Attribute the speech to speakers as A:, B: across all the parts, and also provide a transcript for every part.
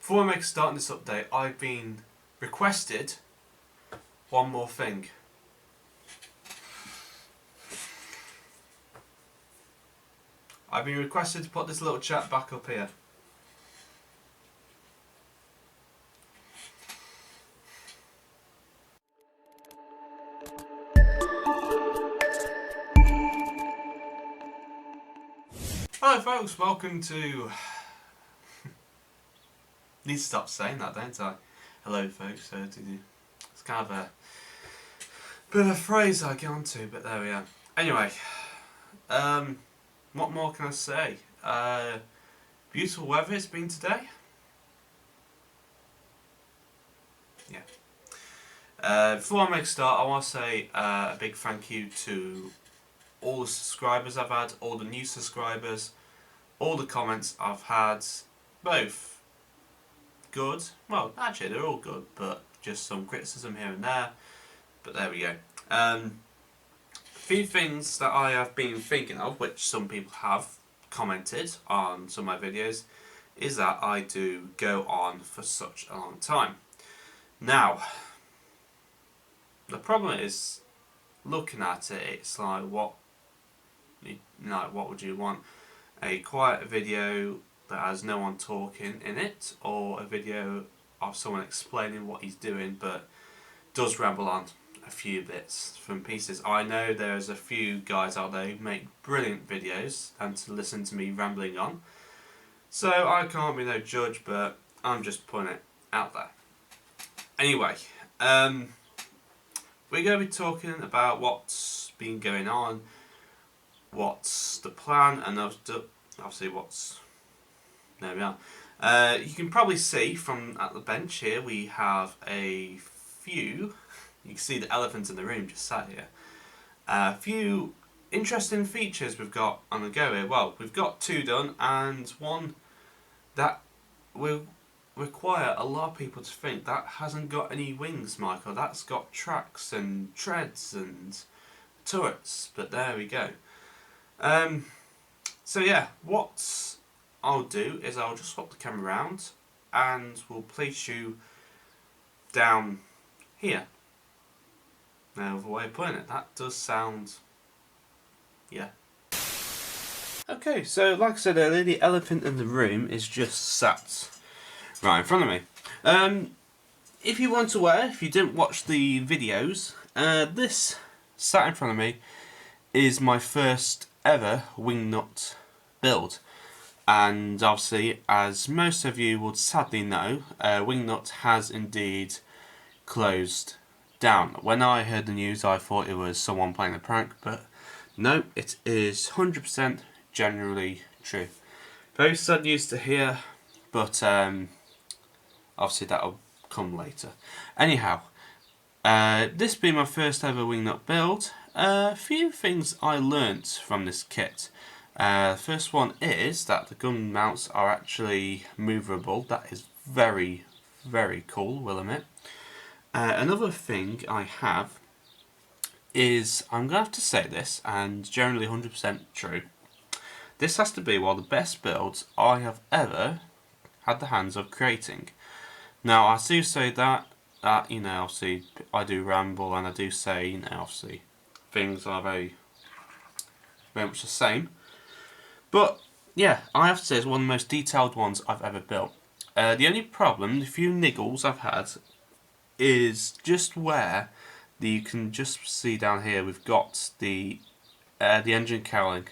A: Before I make a start on this update, I've been requested one more thing. I've been requested to put this little chat back up here. Hello folks, welcome to... Need to stop saying that, don't I? Hello folks, it's kind of a bit of a phrase I get onto, but there we are. Anyway, what more can I say? Beautiful weather it's been today. Yeah. Before I make a start, I want to say a big thank you to all the subscribers I've had, all the new subscribers, all the comments I've had, both good, well actually they're all good, but just some criticism here and there, but there we go. A few things that I have been thinking of, which some people have commented on some of my videos, is that I do go on for such a long time. Now, the problem is, looking at it, it's like what would you want? A quiet video that has no one talking in it, or a video of someone explaining what he's doing but does ramble on a few bits from pieces. I know there's a few guys out there who make brilliant videos and to listen to me rambling on, so I can't be no judge, but I'm just putting it out there. Anyway, we're going to be talking about what's been going on, what's the plan, and obviously what's... There we are. You can probably see from at the bench here we have a few... You can see the elephant in the room just sat here. A few interesting features we've got on the go here. Well, we've got two done, and one that will require a lot of people to think that hasn't got any wings, Michael. That's got tracks and treads and turrets, but there we go. So yeah, what I'll do is I'll just swap the camera around and we'll place you down here. Now, the way of putting it, that does sound... yeah. Okay, so like I said earlier, the elephant in the room is just sat right in front of me. If you weren't aware, if you didn't watch the videos, this sat in front of me is my first ever Wingnut build. And obviously, as most of you would sadly know, Wingnut has indeed closed down. When I heard the news, I thought it was someone playing a prank, but no, it is 100% generally true. Very sad news to hear, but obviously that'll come later. Anyhow, this being my first ever Wingnut build, a few things I learnt from this kit. First one is that the gun mounts are actually movable. That is very, very cool, will admit. Another thing I have is, I'm going to have to say this, and generally 100% true, this has to be one of the best builds I have ever had the hands of creating. Now, I do say that, you know, obviously I do ramble, and I do say, you know, obviously things are very much the same. But yeah, I have to say it's one of the most detailed ones I've ever built. The only problem, the few niggles I've had, is just where you can just see down here we've got the engine cowling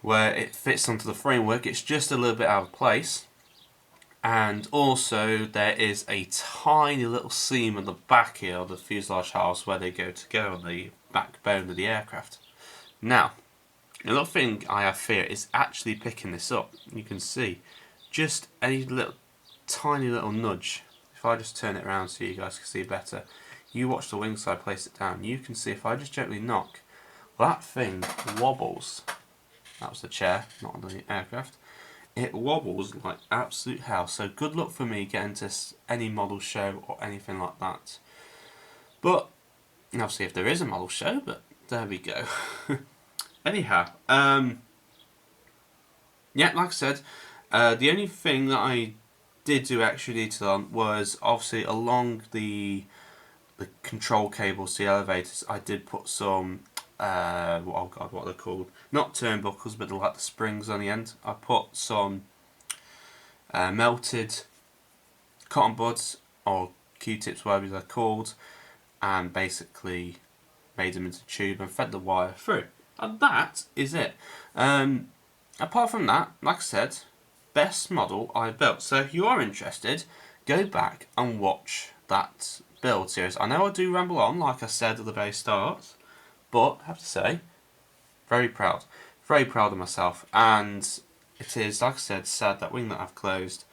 A: where it fits onto the framework. It's just a little bit out of place, and also there is a tiny little seam at the back here of the fuselage house where they go together on the backbone of the aircraft. Now, another thing I have fear is actually picking this up. You can see just any little tiny little nudge. If I just turn it around so you guys can see better, you watch the wing side, place it down, you can see if I just gently knock, that thing wobbles. That was the chair, not the aircraft. It wobbles like absolute hell, so good luck for me getting to any model show or anything like that. But, obviously if there is a model show, but there we go. Anyhow, yeah, like I said, the only thing that I did do extra detail on was obviously along the control cables to the elevators. I did put some oh god, what are they called? Not turnbuckles, but they're like the springs on the end. I put some melted cotton buds or Q-tips, whatever they're called, and basically made them into a tube and fed the wire through. And that is it. Apart from that, like I said, best model I built. So if you are interested, go back and watch that build series. I know I do ramble on, like I said at the very start, but I have to say, very proud. Very proud of myself. And it is, like I said, sad that Wingnut have closed,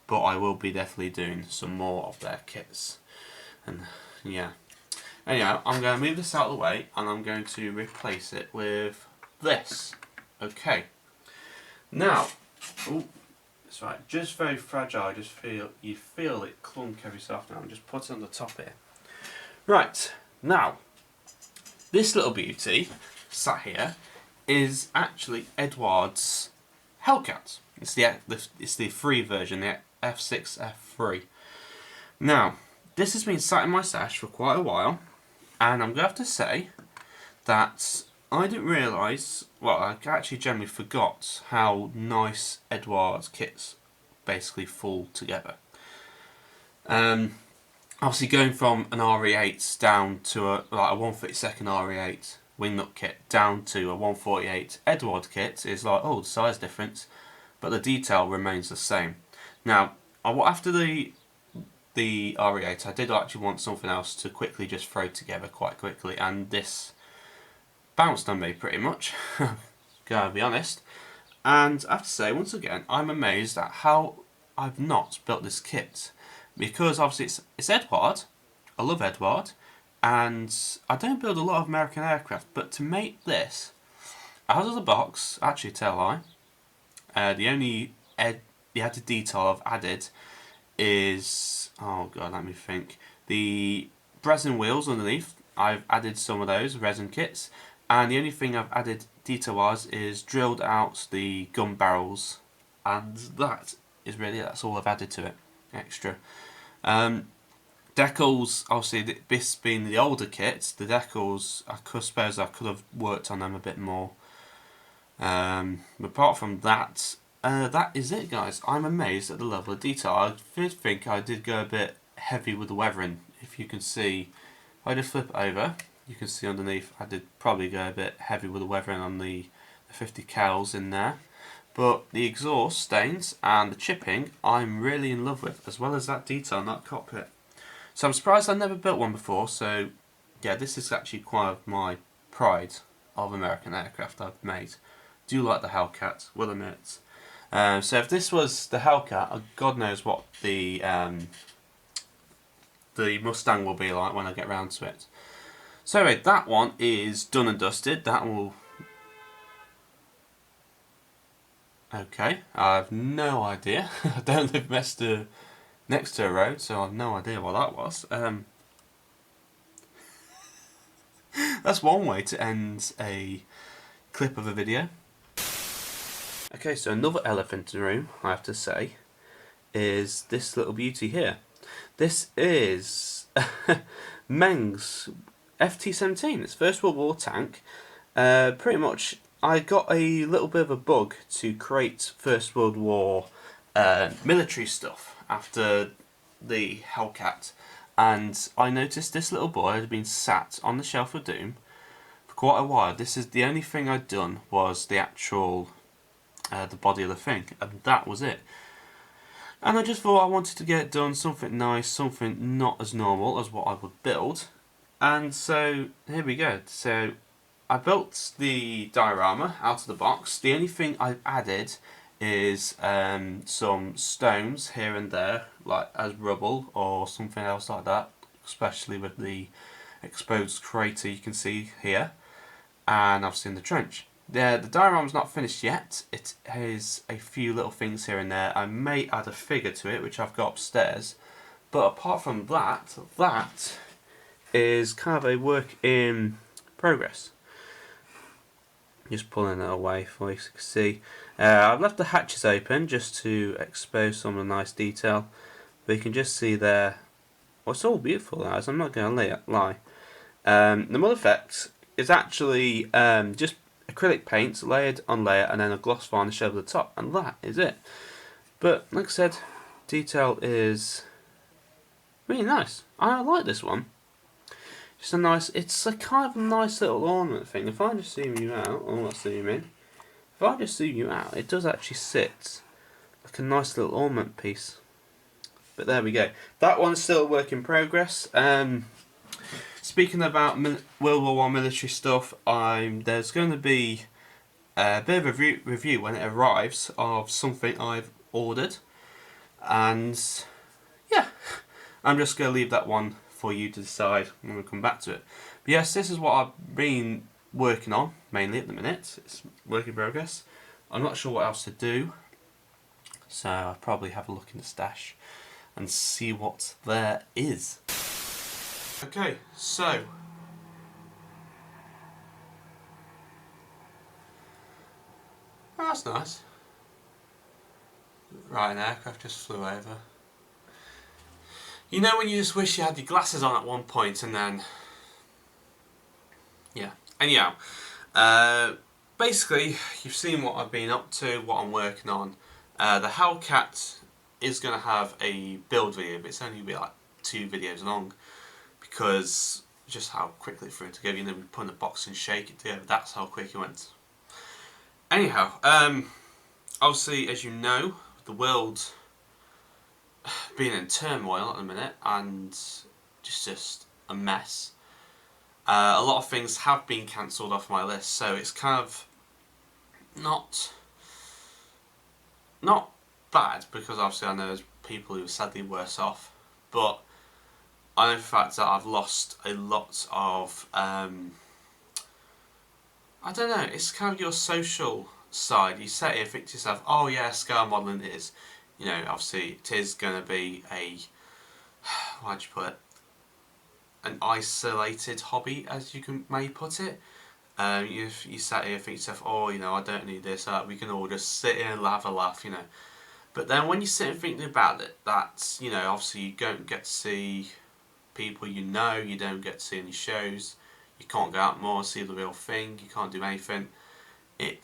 A: but I will be definitely doing some more of their kits. And yeah. Anyhow, I'm going to move this out of the way and I'm going to replace it with this. Okay. Now, oh, that's right, just very fragile. You feel it clunk every so often. I'll just put it on the top here. Right, now, this little beauty sat here is actually Edward's Hellcat. It's the free version, the F6F3. Now, this has been sat in my stash for quite a while, and I'm going to have to say that I didn't realise, well, I actually generally forgot how nice Edward's kits basically fall together. Obviously going from an RE8 down to a 132nd RE8 Wingnut kit down to a 148 Edward kit is like, oh, the size difference, but the detail remains the same. Now, after the RE8, I did actually want something else to quickly just throw together quite quickly, and this bounced on me pretty much, gotta be honest. And I have to say, once again, I'm amazed at how I've not built this kit. Because obviously it's Edward, I love Edward, and I don't build a lot of American aircraft, but to make this, out of the box, actually tell I, the only the added detail I've added is, oh god, let me think, the resin wheels underneath. I've added some of those resin kits, and the only thing I've added detail-wise is drilled out the gun barrels, and that is really, that's all I've added to it, extra. Decals, obviously this being the older kits, the decals, I suppose I could have worked on them a bit more. Apart from that, that is it guys. I'm amazed at the level of detail. I did think I did go a bit heavy with the weathering. If you can see, if I just flip it over, you can see underneath I did probably go a bit heavy with the weathering on the 50 cals in there. But the exhaust stains and the chipping I'm really in love with, as well as that detail in that cockpit. So I'm surprised I've never built one before, so yeah, this is actually quite of my pride of American aircraft I've made. Do like the Hellcat, will admit. So if this was the Hellcat, God knows what the Mustang will be like when I get round to it. So anyway, that one is done and dusted. That will... Okay, I have no idea. I don't live next to a road, so I have no idea what that was. That's one way to end a clip of a video. Okay, so another elephant in the room, I have to say, is this little beauty here. This is Meng's FT-17. It's First World War tank. Pretty much, I got a little bit of a bug to create First World War military stuff after the Hellcat, and I noticed this little boy had been sat on the Shelf of Doom for quite a while. This is the only thing I'd done was the actual the body of the thing, and that was it. And I just thought I wanted to get it done, something nice, something not as normal as what I would build. And so here we go. So I built the diorama out of the box. The only thing I've added is some stones here and there, like as rubble or something else like that, especially with the exposed crater you can see here, and obviously in the trench. The diorama's not finished yet. It has a few little things here and there. I may add a figure to it, which I've got upstairs, but apart from that, that is kind of a work in progress. Just pulling it away for you to see. I've left the hatches open just to expose some of the nice detail. But you can just see there, well, it's all beautiful, guys, I'm not going to lie. The mud effect is actually just acrylic paints layered on layer and then a gloss varnish over the top, and that is it. But like I said, detail is really nice. I like this one. Just a nice, it's a kind of nice little ornament thing. If I just zoom you out, or not zoom in, if I just zoom you out, it does actually sit like a nice little ornament piece. But there we go. That one's still a work in progress. Speaking about World War One military stuff, there's going to be a bit of a review when it arrives of something I've ordered, and yeah, I'm just going to leave that one for you to decide. I'm going to come back to it. But yes, this is what I've been working on mainly at the minute. It's work in progress. I'm not sure what else to do, so I'll probably have a look in the stash and see what there is. Okay, so oh, that's nice. Right, an aircraft just flew over. You know when you just wish you had your glasses on at one point and then... yeah. Anyhow, basically you've seen what I've been up to, what I'm working on. The Hellcat is going to have a build video, but it's only going to be like 2 videos long because just how quickly it flew together. You know, we put in the box and shake it together. That's how quick it went. Anyhow, obviously, as you know, the world being in turmoil at the minute and just a mess. A lot of things have been cancelled off my list, so it's kind of not bad because obviously I know there's people who are sadly worse off, but I know the fact that I've lost a lot of I don't know, it's kind of your social side. You sit here and think to yourself, oh yeah, scale modelling is, you know, obviously it is going to be a, why'd you put it, an isolated hobby, as you may put it. You sat here and think to yourself, oh, you know, I don't need this, we can all just sit here and have a laugh, you know. But then when you sit and think about it, that's, you know, obviously you don't get to see people you know, you don't get to see any shows, you can't go out more, see the real thing, you can't do anything. It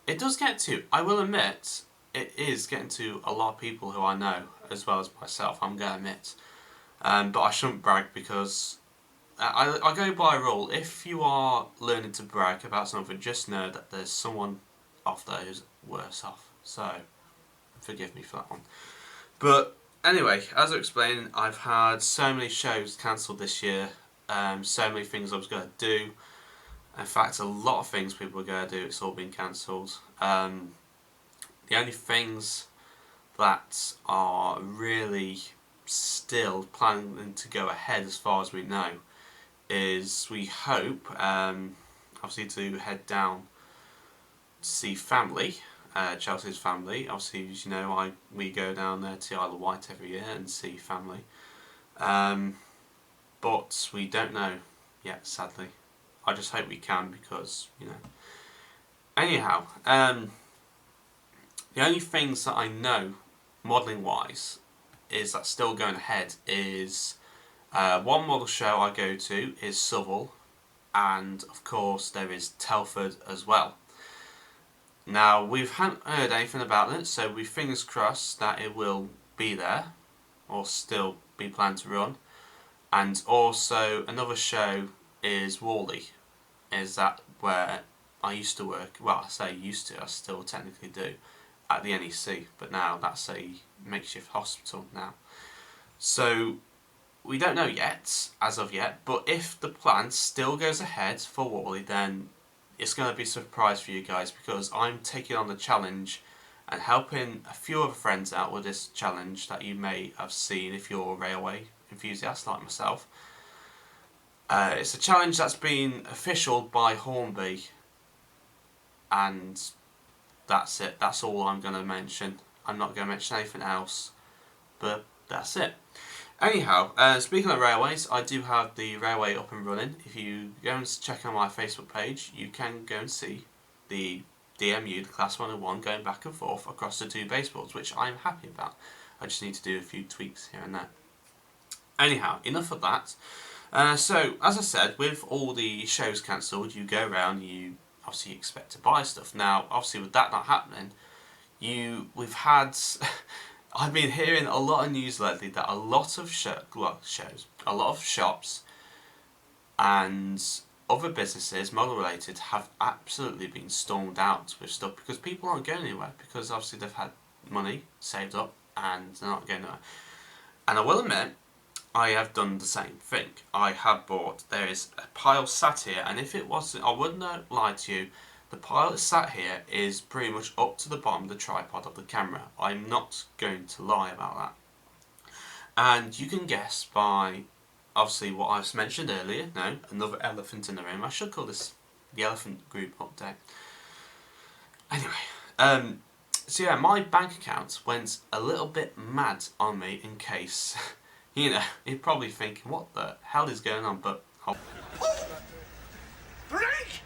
A: does get to, I will admit, it is getting to a lot of people who I know, as well as myself, I'm going to admit. But I shouldn't brag because I go by a rule. If you are learning to brag about something, just know that there's someone off there who's worse off. So, forgive me for that one. But anyway, as I explained, I've had so many shows cancelled this year. So many things I was going to do. In fact, a lot of things people were going to do, it's all been cancelled. The only things that are really still planning to go ahead as far as we know is we hope obviously to head down to see family, Chelsea's family. Obviously, as you know, we go down there to Isle of Wight every year and see family, but we don't know yet, sadly. I just hope we can because, you know. Anyhow, the only things that I know modelling wise is that still going ahead is one model show I go to is Southall, and of course there is Telford as well. Now we haven't heard anything about it, so we fingers crossed that it will be there or still be planned to run. And also another show is Worley, is that where I used to work. Well, I say used to, I still technically do, at the NEC, but now that's a makeshift hospital now. So we don't know yet, as of yet, but if the plan still goes ahead for Worley, then it's going to be a surprise for you guys because I'm taking on the challenge and helping a few other friends out with this challenge that you may have seen if you're a railway enthusiast like myself. It's a challenge that's been officialed by Hornby, and that's it. That's all I'm going to mention. I'm not going to mention anything else, but that's it. Anyhow, speaking of railways, I do have the railway up and running. If you go and check on my Facebook page, you can go and see the DMU, the Class 101, going back and forth across the 2 baseboards, which I'm happy about. I just need to do a few tweaks here and there. Anyhow, enough of that. So, as I said, with all the shows cancelled, you go around, you obviously expect to buy stuff. Now, obviously with that not happening, we've had... I've been hearing a lot of news lately that a lot of a lot of shops and other businesses, model related, have absolutely been stormed out with stuff because people aren't going anywhere, because obviously they've had money saved up and they're not going anywhere. And I will admit, I have done the same thing. I have bought, there is a pile sat here, and if it wasn't, I wouldn't lie to you, the pile that's sat here is pretty much up to the bottom of the tripod of the camera. I'm not going to lie about that. And you can guess by, obviously, what I've mentioned earlier. No, another elephant in the room. I should call this the elephant group update. Anyway, so yeah, my bank account went a little bit mad on me in case, you know, you're probably thinking, what the hell is going on? But
B: Drink!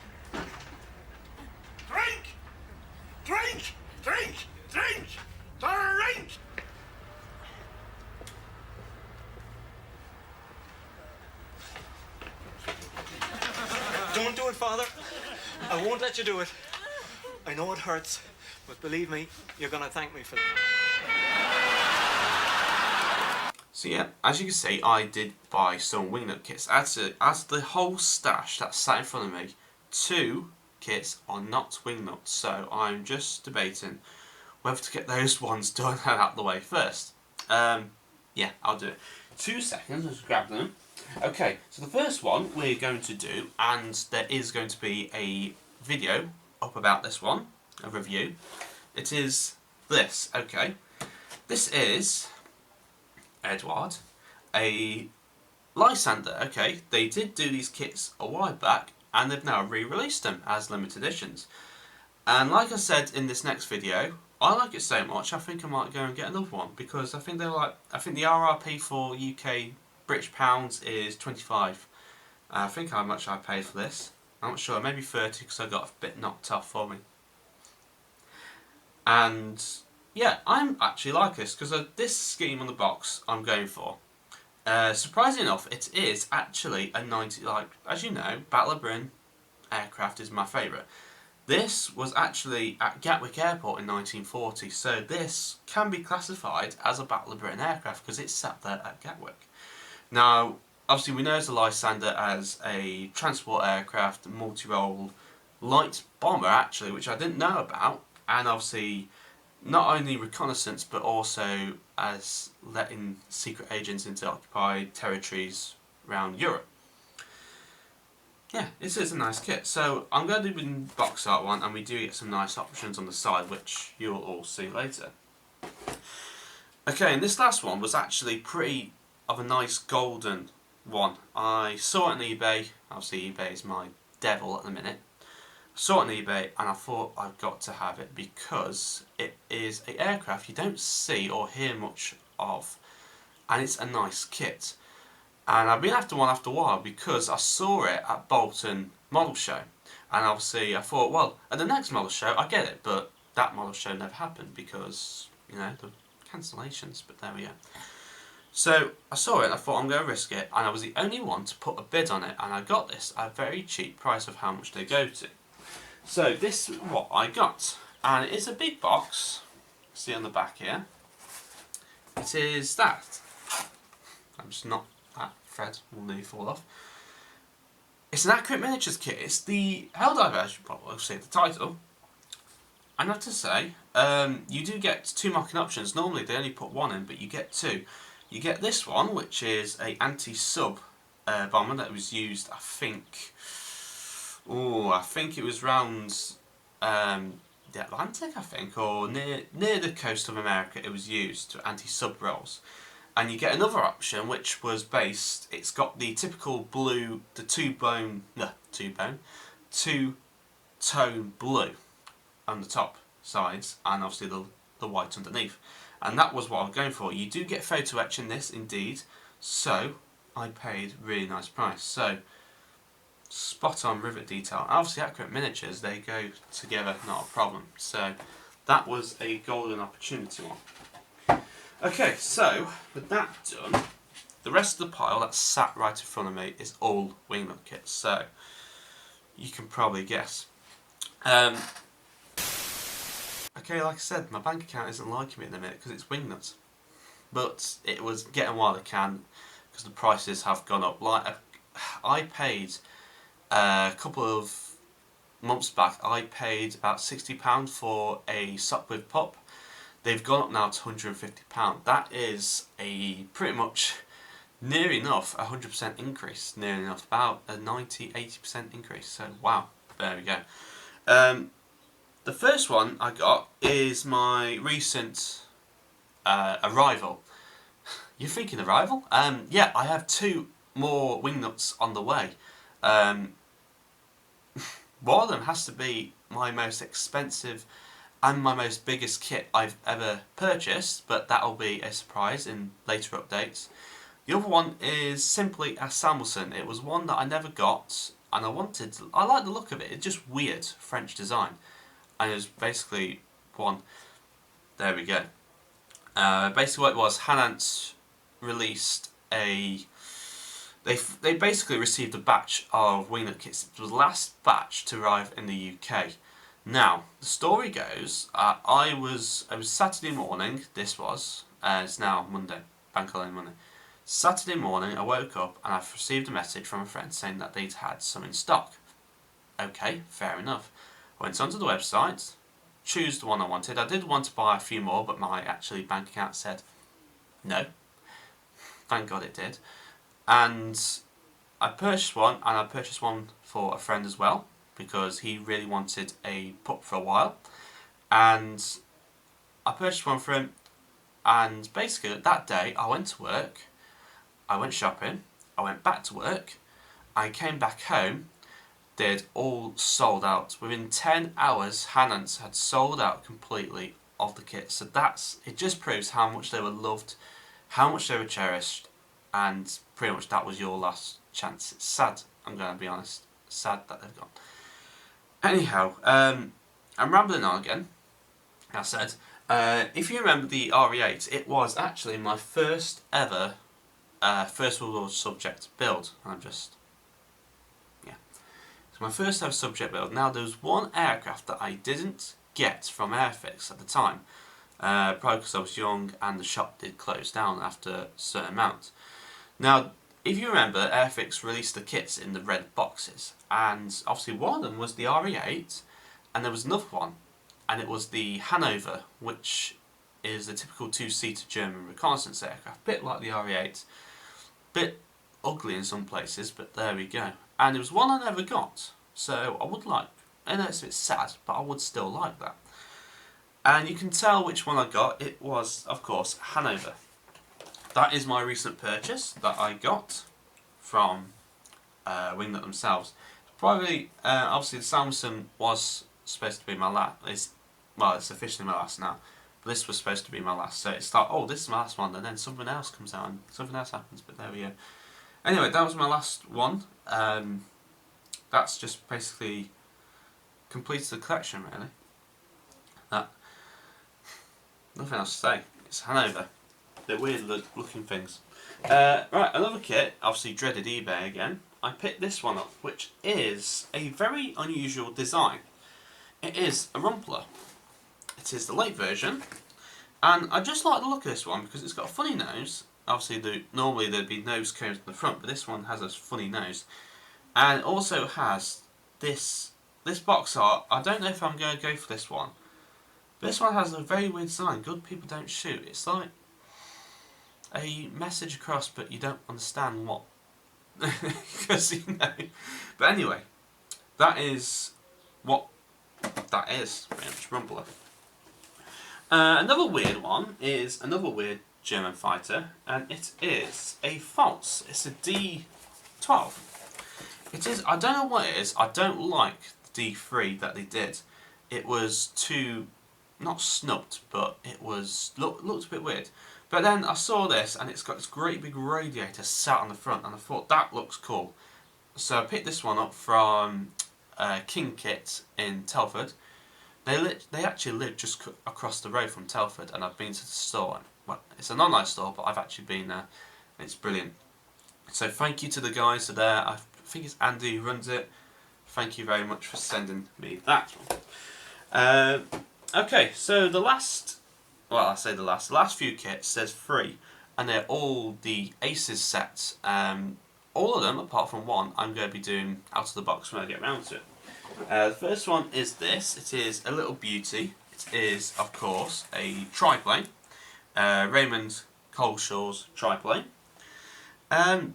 B: Drink! Drink! Drink! Drink! Drink! Don't do it, Father. I won't let you do it. I know it hurts, but believe me, you're gonna thank me for that.
A: So yeah, as you can see, I did buy some Wingnut kits. As the whole stash that's sat in front of me, 2 kits are not Wingnut, so I'm just debating whether to get those ones done and out of the way first. Yeah, I'll do it. 2 seconds, let's grab them. Okay, so the first one we're going to do, and there is going to be a video up about this one, a review. It is this, okay. This is Edward, a Lysander, okay. They did do these kits a while back, and they've now re-released them as limited editions. And like I said in this next video, I like it so much I think I might go and get another one, because I think the RRP for UK British pounds is 25. I think how much I paid for this. I'm not sure, maybe 30 because I got a bit knocked off for me. And yeah, I'm actually like this because this scheme on the box I'm going for. Surprisingly enough, it is actually a 90, like, as you know, Battle of Britain aircraft is my favourite. This was actually at Gatwick Airport in 1940, so this can be classified as a Battle of Britain aircraft because it's sat there at Gatwick. Now, obviously we know the Lysander as a transport aircraft, multi-role light bomber actually, which I didn't know about, and obviously not only reconnaissance but also as letting secret agents into occupied territories around Europe. Yeah, this is a nice kit. So I'm going to do the box art one, and we do get some nice options on the side which you'll all see later. Okay, and this last one was actually pretty of a nice golden one. I saw it on eBay. Obviously eBay is my devil at the minute. I saw it on eBay and I thought I've got to have it because it is an aircraft you don't see or hear much of, and it's a nice kit. And I've been after one after a while because I saw it at Bolton Model Show, and obviously I thought, well, at the next model show I get it, but that model show never happened because, you know, the cancellations, but there we go. So I saw it and I thought I'm going to risk it, and I was the only one to put a bid on it, and I got this at a very cheap price of how much they go to. So this is what I got, and it is a big box. See on the back here, it is that. I'm just not, that thread will nearly fall off. It's an Accurate Miniatures kit. It's the Helldive version, probably, see the title. I have to say, you do get 2 mocking options. Normally they only put 1 in, but you get 2. You get this one, which is a anti-sub bomber that was used, I think it was around the Atlantic, I think, or near the coast of America. It was used to anti-sub roles. And you get another option, which was based, it's got the typical blue, the two-tone blue on the top sides, and obviously the white underneath. And that was what I was going for. You do get photo etch in this, indeed, so I paid a really nice price. So spot on rivet detail. Obviously accurate miniatures, they go together, not a problem. So that was a golden opportunity one. Okay, so with that done, the rest of the pile that's sat right in front of me is all Wingnut kits, so you can probably guess. Okay, like I said, my bank account isn't liking me at the minute because it's Wingnut. But it was getting while I can because the prices have gone up. Like I paid a couple of months back, I paid about £60 for a Sopwith pup. They've gone up now to £150. That is a pretty much near enough 100% increase. Near enough about a 90-80% increase. So wow, there we go. The first one I got is my recent arrival. You're thinking arrival? Yeah, I have 2 more Wingnuts on the way. One of them has to be my most expensive and my most biggest kit I've ever purchased, but that'll be a surprise in later updates. The other one is simply a Samuelson. It was one that I never got, and I like the look of it. It's just weird French design, and it was basically one. There we go. Basically what it was, Hanance released a... They basically received a batch of Wingnut kits. It was the last batch to arrive in the UK. Now, the story goes, it was Saturday morning, it's now Monday, Bank Holiday Monday. Saturday morning I woke up and I've received a message from a friend saying that they'd had some in stock. Okay, fair enough. I went onto the website, choose the one I wanted. I did want to buy a few more, but my bank account said no. Thank God it did. And I purchased one, and I purchased one for a friend as well, because he really wanted a pup for a while. And I purchased one for him, and basically that day I went to work, I went shopping, I went back to work, I came back home, they'd all sold out. Within 10 hours, Hanance had sold out completely of the kit. So it just proves how much they were loved, how much they were cherished, and pretty much that was your last chance. It's sad, I'm going to be honest. Sad that they've gone. Anyhow, I'm rambling on again. I said, if you remember the RE8, it was actually my first ever First World War subject build. My first ever subject build. Now there was one aircraft that I didn't get from Airfix at the time, probably because I was young and the shop did close down after a certain amount. Now, if you remember, Airfix released the kits in the red boxes, and obviously one of them was the RE8, and there was another one, and it was the Hanover, which is the typical 2-seater German reconnaissance aircraft, bit like the RE8, bit ugly in some places, but there we go. And it was one I never got, so I would like, I know it's a bit sad, but I would still like that. And you can tell which one I got. It was, of course, Hanover. That is my recent purchase that I got from Wingnut themselves. Probably, obviously the Samuelson was supposed to be my last, it's officially my last now, but this was supposed to be my last, so it's like, oh, this is my last one, and then something else comes out and something else happens, but there we go. Anyway, that was my last one. That's just basically completes the collection, really. Nothing else to say. It's Hanover. They're weird looking things. Right, another kit, obviously dreaded eBay again. I picked this one up, which is a very unusual design. It is a Rumpler. It is the late version, and I just like the look of this one because it's got a funny nose. Obviously, normally there'd be nose cones in the front, but this one has a funny nose. And it also has this box art. I don't know if I'm going to go for this one. This one has a very weird design. Good people don't shoot. It's like a message across, but you don't understand what. Because, you know. But anyway, that is what that is, pretty much, Rumpler. Another weird one is another weird German fighter, and it is a false. It's a D12. It is. I don't know what it is. I don't like the D3 that they did. It was too, not snubbed, but it was looked a bit weird. But then I saw this, and it's got this great big radiator sat on the front, and I thought that looks cool. So I picked this one up from King Kit in Telford. They actually live just across the road from Telford, and I've been to the store. Well, it's an online store, but I've actually been there, and it's brilliant. So thank you to the guys that are there. I think it's Andy who runs it. Thank you very much for sending me that one. Okay, so the last few kits, there's 3, and they're all the Aces sets. All of them, apart from one, I'm going to be doing out of the box when I get round to it. The first one is this. It is a little beauty. It is, of course, a triplane. Raymond Coleshaw's triplane.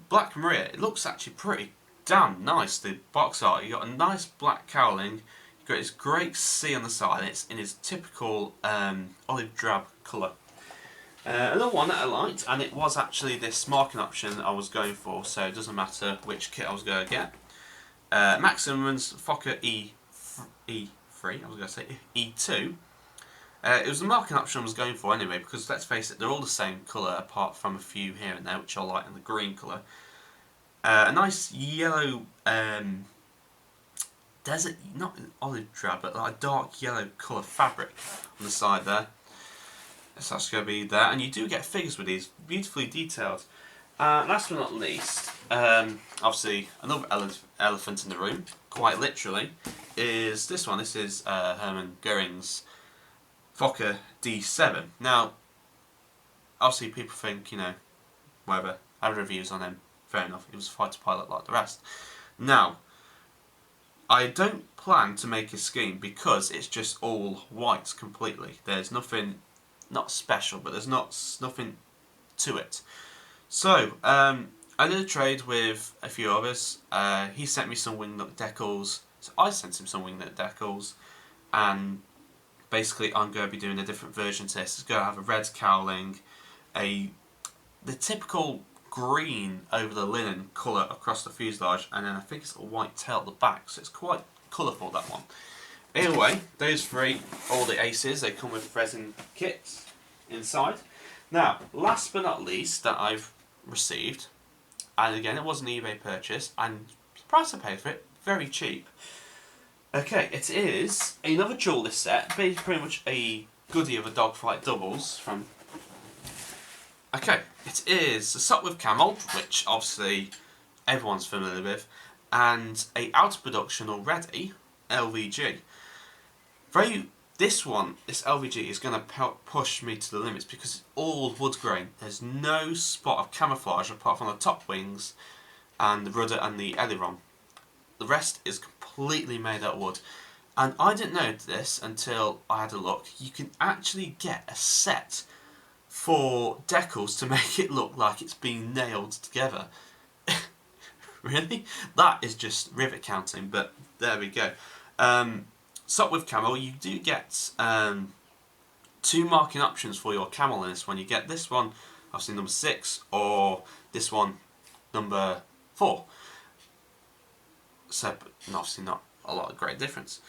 A: Black Maria. It looks actually pretty damn nice, the box art. You've got a nice black cowling. You've got this great C on the side. And it's in its typical olive drab colour. Another one that I liked, and it was actually this marking option I was going for, so it doesn't matter which kit I was going to get. Maximum's Fokker E3, I was going to say E2. It was the marking option I was going for anyway, because let's face it, they're all the same colour apart from a few here and there, which I like in the green colour. A nice yellow, desert, not olive drab, but like a dark yellow colour fabric on the side there. So that's going to be there, and you do get figures with these, beautifully detailed. Last but not least, obviously another elephant in the room, quite literally, is this one. This is Hermann Goering's Fokker D7. Now, obviously people think, whatever, I have reviews on him, fair enough, he was a fighter pilot like the rest. Now, I don't plan to make a scheme because it's just all white completely. There's nothing, not special, but there's nothing to it. So, I did a trade with a few others. He sent me some Wingnut decals, so I sent him some Wingnut decals, and basically I'm going to be doing a different version to this. It's going to have a red cowling, the typical green over the linen colour across the fuselage, and then I think it's a white tail at the back, so it's quite colourful, that one. Anyway, those 3, all the Aces, they come with resin kits inside. Now, last but not least that I've received, and again it was an eBay purchase, and the price I paid for it, very cheap. Okay, it is another duelist set, pretty much a goodie of a dogfight doubles from... Okay, it is a sock with camel, which obviously everyone's familiar with, and a out of production already LVG. This LVG is going to push me to the limits because it's all wood grain. There's no spot of camouflage apart from the top wings and the rudder and the aileron. The rest is completely made out of wood. And I didn't know this until I had a look. You can actually get a set for decals to make it look like it's been nailed together. Really? That is just rivet counting, but there we go. Sock with camel, you do get 2 marking options for your camel in this one. You get this one, obviously number 6, or this one, number 4. So, obviously not a lot of great difference.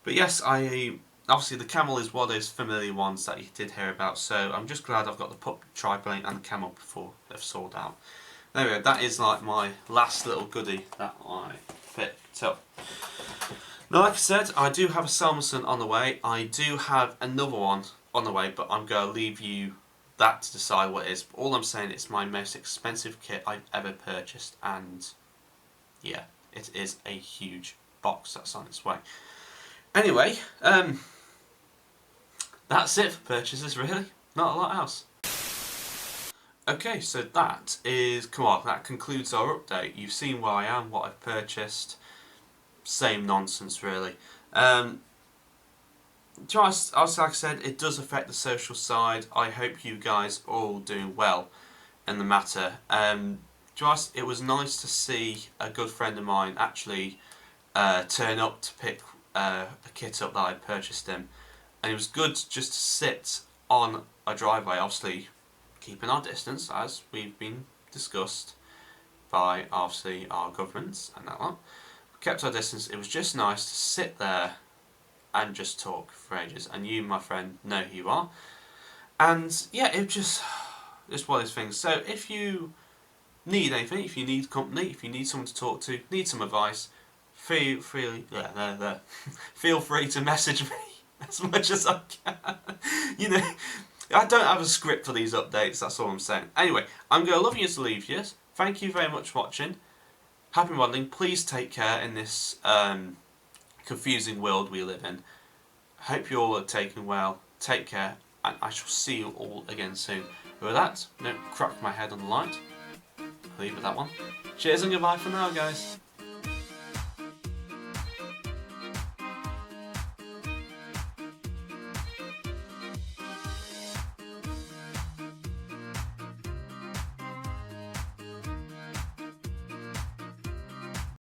A: But yes, obviously the camel is one of those familiar ones that you did hear about, so I'm just glad I've got the pup triplane and the camel before they've sold out. Anyway, that is like my last little goodie that I picked up. Now, like I said, I do have a Selmerson on the way. I do have another one on the way, but I'm going to leave you that to decide what it is. But all I'm saying, it's my most expensive kit I've ever purchased, and yeah, it is a huge box that's on its way. Anyway, that's it for purchases, really. Not a lot else. Okay, so that concludes our update. You've seen where I am, what I've purchased. Same nonsense, really. Just like I said, it does affect the social side. I hope you guys are all doing well in the matter. It was nice to see a good friend of mine actually turn up to pick a kit up that I purchased him, and it was good just to sit on a driveway, obviously keeping our distance as we've been discussed by obviously our governments and that lot. Kept our distance. It was just nice to sit there and just talk for ages, and you, my friend, know who you are. And yeah, it's one of those things. So if you need anything, if you need company, if you need someone to talk to, need some advice, feel free to message me as much as I can. You know, I don't have a script for these updates, that's all I'm saying. Anyway, I'm going to love you to leave you. Thank you very much for watching. Happy modelling. Please take care in this confusing world we live in. Hope you all are taken well. Take care, and I shall see you all again soon. With that, don't crack my head on the light. I'll leave it at that one. Cheers and goodbye for now, guys.